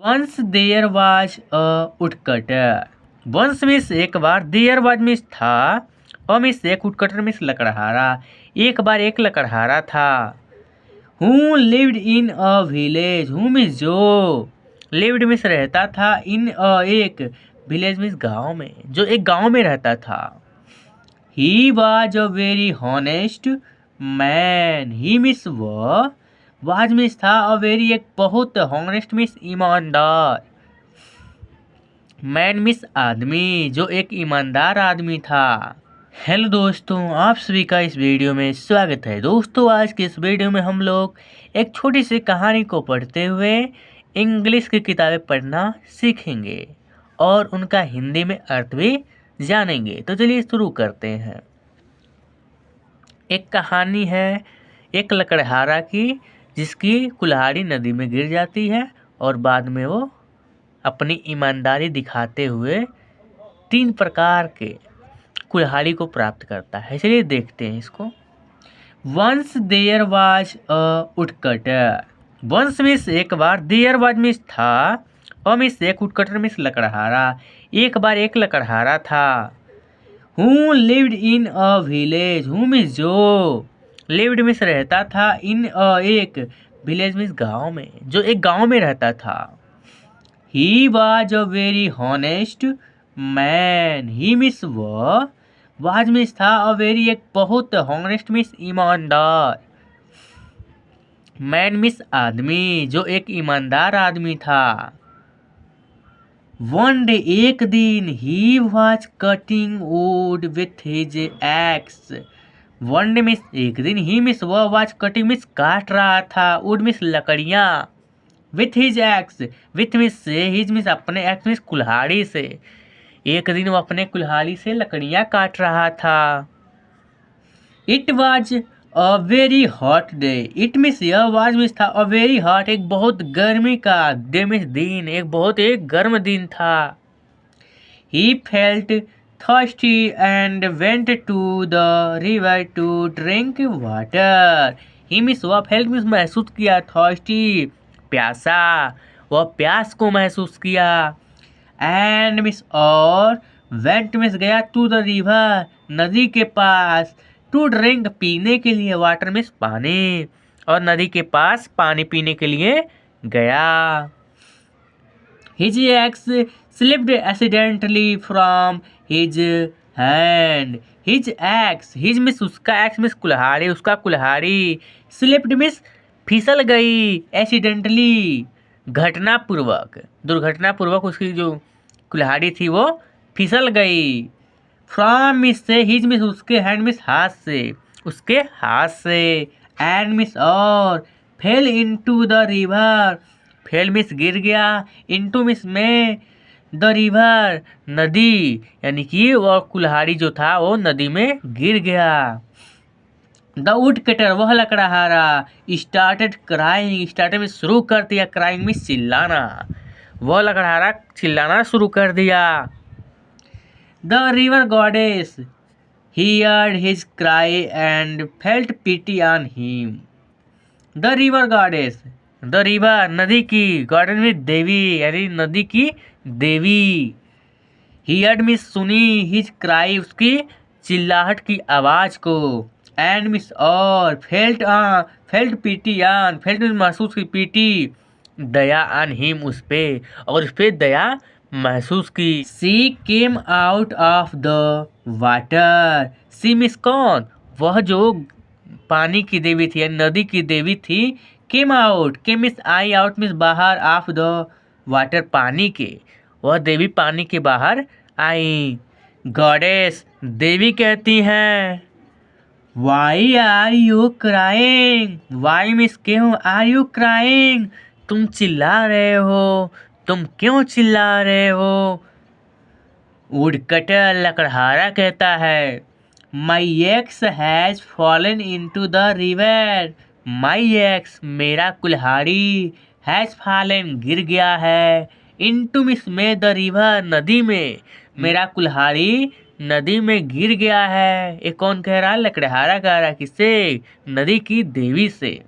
Once there was a woodcutter. Once means एक बार, there was means था, और मीन्स एक, वुडकटर मीन्स लकड़हारा। एक बार एक लकड़हारा था। Who lived in a village. Who means जो, लिव्ड मीन्स रहता था, इन अ एक, विलेज मीन्स गाँव में, जो एक गाँव में रहता था। He was a very honest man. He means वह, वाज मीन्स था, अ वेरी एक बहुत, हॉनेस्ट मीन्स ईमानदार, मैन मीन्स आदमी, जो एक ईमानदार आदमी था। हेलो दोस्तों, आप सभी का इस वीडियो में स्वागत है। दोस्तों, आज के इस वीडियो में हम लोग एक छोटी सी कहानी को पढ़ते हुए इंग्लिश की किताबें पढ़ना सीखेंगे और उनका हिंदी में अर्थ भी जानेंगे। तो चलिए शुरू करते हैं। एक कहानी है एक लकड़हारा की, जिसकी कुल्हाड़ी नदी में गिर जाती है और बाद में वो अपनी ईमानदारी दिखाते हुए 3 प्रकार के कुल्हाड़ी को प्राप्त करता है। चलिए देखते हैं इसको। Once there was a woodcutter. Once means एक बार, देयर वाज मीन्स था, और मीन्स एक, वुडकटर मीन्स लकड़हारा। एक बार एक लकड़हारा था। Who lived in a village. Who means जो, लिव्ड मीन्स रहता था, इन अ एक, विलेज मीन्स गाँव में, जो एक गाँव में रहता था। He was a very honest man. He means वह, वाज मीन्स था, अ वेरी एक बहुत, हॉनेस्ट मीन्स ईमानदार, मैन मीन्स आदमी, जो एक ईमानदार आदमी था। वन डे एक दिन, he was cutting would with his ex. One day means एक दिन, ही मीन्स वह, वॉज कटिंग मीन्स काट रहा था, वुड मीन्स लकड़ियाँ, with his ex, with means से, हिज मीन्स अपने, एक्स मीन्स कुल्हाड़ी से। एक दिन वो अपने कुल्हाड़ी से लकड़ियाँ काट रहा था। It was a very hot day. It means यह, वाज मीन्स था, अ वेरी हॉट एक बहुत गर्मी का, डे मीन्स दिन, एक बहुत एक गर्म दिन था। He felt thirsty and went to the river to drink water. He means वह, फेल्ट मीन्स महसूस किया, थर्स्टी प्यासा, वह प्यास को महसूस किया, एंड मिस और, वेंट मिस गया, टू द रिवर नदी के पास, टू ड्रिंक पीने के लिए, वाटर मिस पानी, और नदी के पास पानी पीने के लिए गया। His ex slipped accidentally from his hand. His ex, his miss उसका, एक्स मिस कुल्हाड़ी, उसका कुल्हाड़ी, स्लिप्ड मिस फिसल गई, एक्सीडेंटली घटनापूर्वक, दुर्घटनापूर्वक उसकी जो कुल्हाड़ी थी वो फिसल गई। फ्रॉम मिस से, हिज मिस उसके, हैंड मिस हाथ से, उसके हाथ से, एंड मिस और, fail into the river, fail miss गिर गया, इनटू मिस में, द रिवर नदी, यानी कि वो कुल्हाड़ी जो था वो नदी में गिर गया। द वुड कटर, वह लकड़हारा, स्टार्टेड क्राइंग, स्टार्टेड में शुरू कर दिया, क्राइंग में चिल्लाना, वह लकड़हारा चिल्लाना शुरू कर दिया। The river goddess heard his cry and felt pity on him. The river goddess, the river नदी की, गॉडेस में देवी, यानी नदी की देवी, heard मिस सुनी, his cry उसकी चिल्लाहट की आवाज को, and मिस और, felt pity on, felt miss महसूस की, pity दया on him उस पे, और उस पे दया महसूस की। She came out of the water. She miss कौन, वह जो पानी की देवी थी, यानी नदी की देवी थी। केम आउट, के मिस आई, आउट मिस बाहर, ऑफ द वाटर पानी के, वह देवी पानी के बाहर आई। गॉडेस, देवी कहती हैं, why are you crying. Why means क्यों, आर यू क्राइंग, तुम चिल्ला रहे हो, तुम क्यों चिल्ला रहे हो। वुडकटर, लकड़हारा कहता है, my axe has fallen into the river. My axe, मेरा कुल्हाड़ी, हैज फॉलन गिर गया है, इनटू मिस में, द रिवर नदी में, मेरा कुल्हाड़ी नदी में गिर गया है। ये कौन कह रहा है, लकड़हारा कह रहा है, किससे, नदी की देवी से।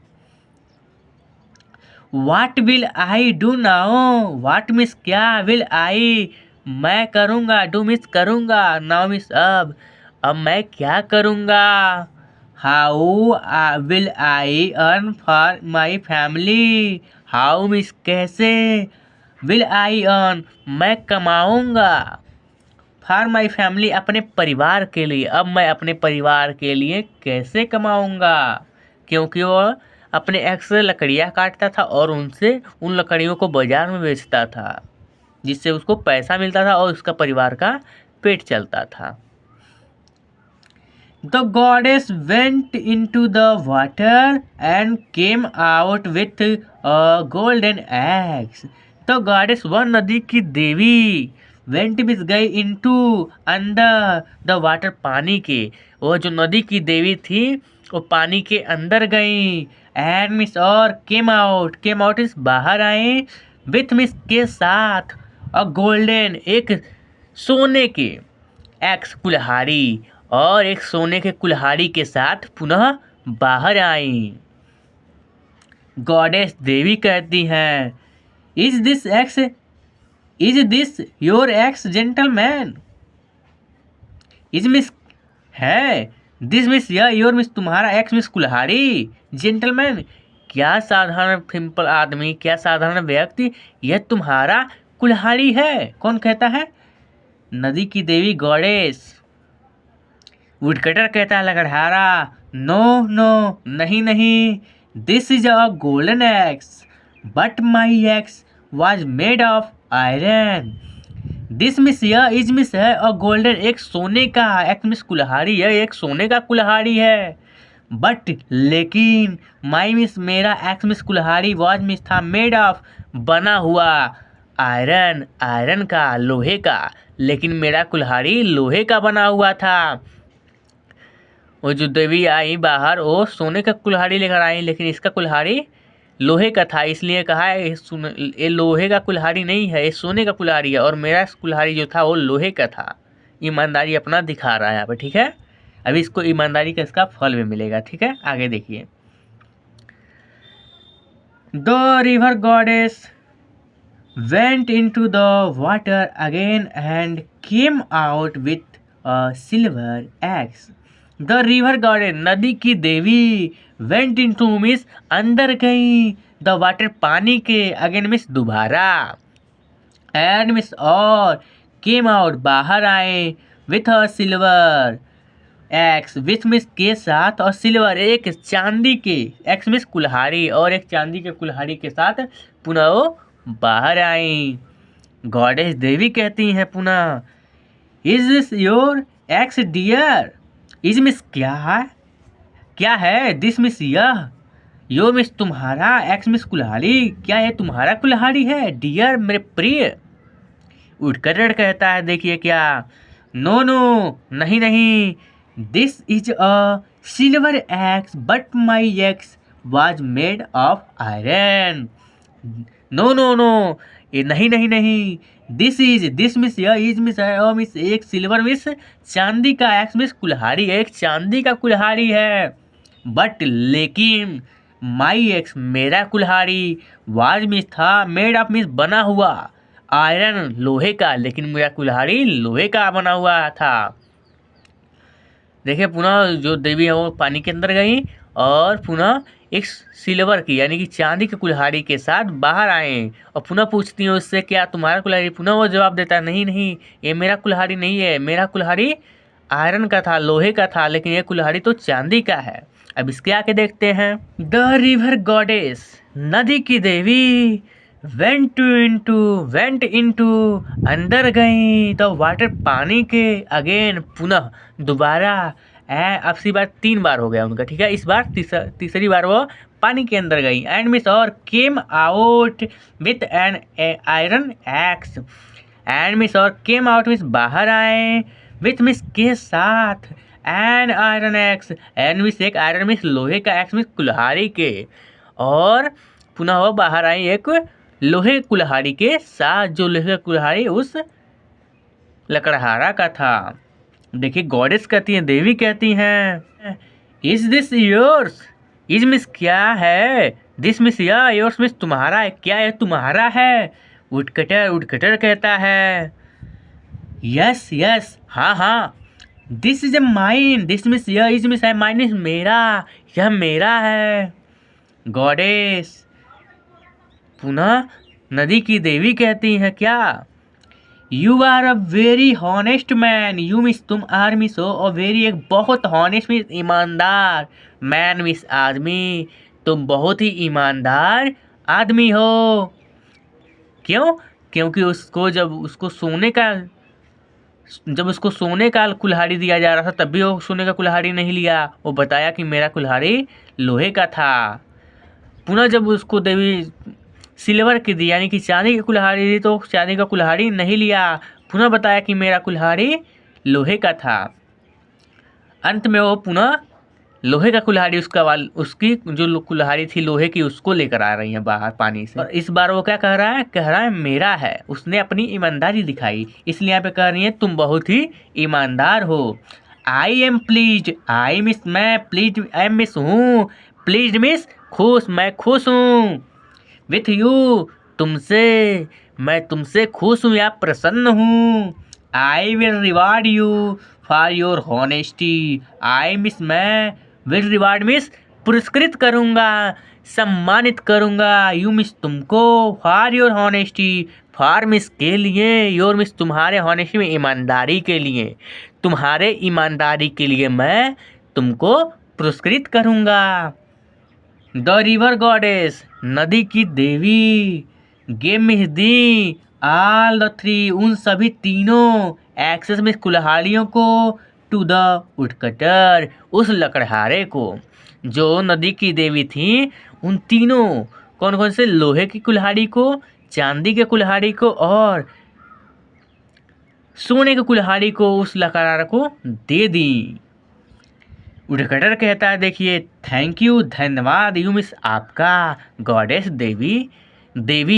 What will I do now, what means क्या, विल आई मैं करूँगा, डू मिस करूँगा, नाउ मिस अब मैं क्या करूँगा। How will I earn for my family, how means कैसे, विल आई अर्न मैं कमाऊँगा, फॉर माई फैमिली अपने परिवार के लिए, अब मैं अपने परिवार के लिए कैसे कमाऊँगा। क्योंकि वो अपने एक्स से लकड़ियाँ काटता था और उनसे उन लकड़ियों को बाजार में बेचता था, जिससे उसको पैसा मिलता था और उसका परिवार का पेट चलता था। The goddess went into the water and came out with a golden axe. The goddess, वह नदी की देवी, went मिस गई into अंदर, the water पानी के, वह जो नदी की देवी थी वो पानी के अंदर गई, and मिस और came out इस बाहर आए, with मिस के साथ, a golden एक सोने के एक्स कुल्हाड़ी, और एक सोने के कुल्हाड़ी के साथ पुनः बाहर आई। गॉडेस देवी कहती हैं, is this your x gentleman, is means है, दिस मिस यह योर मिस तुम्हारा एक्स मिस कुल्हाड़ी, जेंटलमैन क्या साधारण सिंपल आदमी, क्या साधारण व्यक्ति, यह तुम्हारा कुल्हाड़ी है। कौन कहता है? नदी की देवी गॉडेस। वुडकटर कहता है लकड़हारा, नो नहीं नहीं, this is a golden x but my axe was made of iron. This means यह इज मिस है और गोल्डन एक सोने का, एक्स मिस कुल्हाड़ी है, एक सोने का कुल्हाड़ी है, बट लेकिन माई मिस मेरा एक्स मिस कुल्हाड़ी वाज मिस था मेड ऑफ बना हुआ आयरन का, लोहे का, लेकिन मेरा कुल्हाड़ी लोहे का बना हुआ था। वो जो देवी आई बाहर वो सोने का कुल्हाड़ी लेकर आई, लेकिन इसका कुल्हाड़ी लोहे का था, इसलिए कहा है ये लोहे का कुल्हाड़ी नहीं है, ये सोने का कुल्हाड़ी है, और मेरा कुल्हाड़ी जो था वो लोहे का था। ईमानदारी अपना दिखा रहा है यहाँ पे, ठीक है। अभी इसको ईमानदारी का इसका फल भी मिलेगा, ठीक है। आगे देखिए, the river goddess went into the water again and came out with a silver axe. The river goddess, नदी की देवी, went into मिस अंदर गई, the water पानी के, again मिस दोबारा, and मिस और, came out बाहर आए, with a silver axe, with miss के साथ, और सिल्वर एक चांदी के, एक्स मिस कुल्हाड़ी, और एक चांदी के कुल्हाड़ी के साथ पुनः वो बाहर आई। गॉडेस देवी कहती हैं पुनः, is this your axe dear, is means क्या है, दिस मिस यह, यो मिस तुम्हारा, एक्स मिस कुल्हाड़ी, क्या ये तुम्हारा कुल्हाड़ी है, डियर मेरे प्रिय। वुडकटर कहता है देखिए क्या, नो नहीं, this is a silver axe but my axe was made of iron. No ये नहीं, दिस मिस यह, इज मिस है, और मिस एक सिल्वर मिस चांदी का, एक्स मिस कुल्हाड़ी, एक चांदी का कुल्हाड़ी है, बट लेकिन माई एक्स मेरा कुल्हाड़ी, वाज मिस था, मेड ऑफ मिस बना हुआ, आयरन लोहे का, लेकिन मेरा कुल्हाड़ी लोहे का बना हुआ था। देखिए पुनः जो देवी है वो पानी के अंदर गई और पुनः एक सिल्वर की यानी कि चांदी के कुल्हाड़ी के साथ बाहर आए और पुनः पूछती हैं उससे, क्या तुम्हारा कुल्हाड़ी? पुनः वो जवाब देता है, नहीं ये मेरा कुल्हाड़ी नहीं है, मेरा कुल्हाड़ी आयरन का था, लोहे का था, लेकिन ये कुल्हाड़ी तो चांदी का है। अब इसके आके देखते हैं, द रिवर गॉडेस, नदी की देवी, वेंट इनटू अंदर गई, द वाटर पानी के, अगेन पुनः दोबारा, अब सी बार 3 बार हो गया उनका, ठीक है। इस बार तीसरी बार वो पानी के अंदर गई, एंड मिस और came out with an iron x, and means और केम आउट मिस बाहर आए, विथ मिस के साथ, an iron x, and miss एक आयरन मिस लोहे का, एक्स मिस कुल्हाड़ी के, और पुनः वो बाहर आई एक लोहे कुल्हाड़ी के साथ, जो लोहे कुल्हाड़ी उस लकड़हारा का था। देखिए गॉडेस कहती हैं, देवी कहती हैं, is this yours, is means क्या है, दिस मिस योर्स मिस तुम्हारा है। क्या यह तुम्हारा है? वुडकटर कहता है। यस यस, हाँ हाँ। This is a mine. This miss is means है, माइन इज मेरा, यह मेरा है। गॉडेस पुनः नदी की देवी कहती है क्या? You are a very honest man. You means तुम आर मिस हो और वेरी एक बहुत हॉनेस्ट मिस ईमानदार, मैन मिस आदमी, तुम बहुत ही ईमानदार आदमी हो। क्यों? क्योंकि जब उसको सोने का कुल्हाड़ी दिया जा रहा था तब भी वो सोने का कुल्हाड़ी नहीं लिया, वो बताया कि मेरा कुल्हाड़ी लोहे का था। पुनः जब उसको देवी सिल्वर की दी यानी कि चांदी की कुल्हाड़ी दी तो चांदी का कुल्हाड़ी नहीं लिया, पुनः बताया कि मेरा कुल्हाड़ी लोहे का था। अंत में वो पुनः लोहे का कुल्हाड़ी उसकी जो कुल्हाड़ी थी लोहे की उसको लेकर आ रही है बाहर पानी से। और इस बार वो क्या कह रहा है मेरा है। उसने अपनी ईमानदारी दिखाई, इसलिए यहाँ पे कह रही है तुम बहुत ही ईमानदार हो। I am please, I miss मैं प्लीज, आई मिस हूँ, प्लीज मिस खुश, मैं खुश हूँ। विथ यू मैं तुमसे खुश हूँ या प्रसन्न हूँ। I will reward you for your honesty. I miss मैं विल रिवार्ड मिस पुरस्कृत करूँगा, सम्मानित करूँगा। यू मिस तुमको, for your honesty for miss के लिए, योर मिस तुम्हारे हॉनेस्टी में ईमानदारी के लिए, तुम्हारे ईमानदारी के लिए मैं तुमको पुरस्कृत करूँगा। द रिवर गॉडेस नदी की देवी गेम में दी ऑल द थ्री उन सभी तीनों एक्सेस में कुल्हाड़ियों को टू द वुडकटर उस लकड़हारे को। जो नदी की देवी थी उन तीनों कौन कौन से, लोहे की कुल्हाड़ी को, चांदी के कुल्हाड़ी को और सोने के कुल्हाड़ी को उस लकड़हारे को दे दी। वुडकटर कहता है देखिए थैंक यू, धन्यवाद। यू मिस आपका, गॉडेस देवी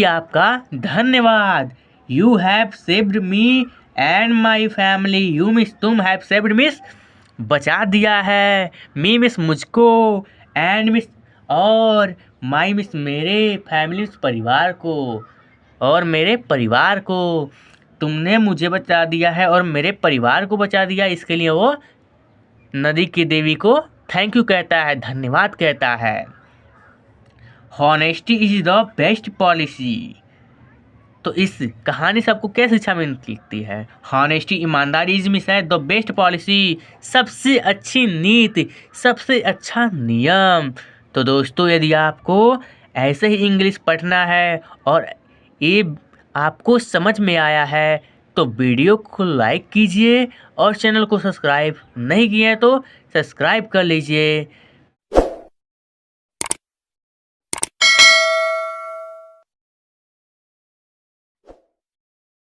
आपका धन्यवाद। You have saved me and my family. You means तुम हैव सेव्ड मिस बचा दिया है, मी मिस मुझको, एंड मिस और, माई मिस मेरे, फैमिली मिस परिवार को, और मेरे परिवार को तुमने मुझे बचा दिया है और मेरे परिवार को बचा दिया। इसके लिए वो नदी की देवी को थैंक यू कहता है, धन्यवाद कहता है। Honesty is the best policy. तो इस कहानी से आपको क्या शिक्षा मिलती है? हॉनेस्टी ईमानदारी इज मिस है द बेस्ट पॉलिसी, सबसे अच्छी नीति, सबसे अच्छा नियम। तो दोस्तों यदि आपको ऐसे ही इंग्लिश पढ़ना है और ये आपको समझ में आया है तो वीडियो को लाइक कीजिए और चैनल को सब्सक्राइब नहीं किए तो सब्सक्राइब कर लीजिए।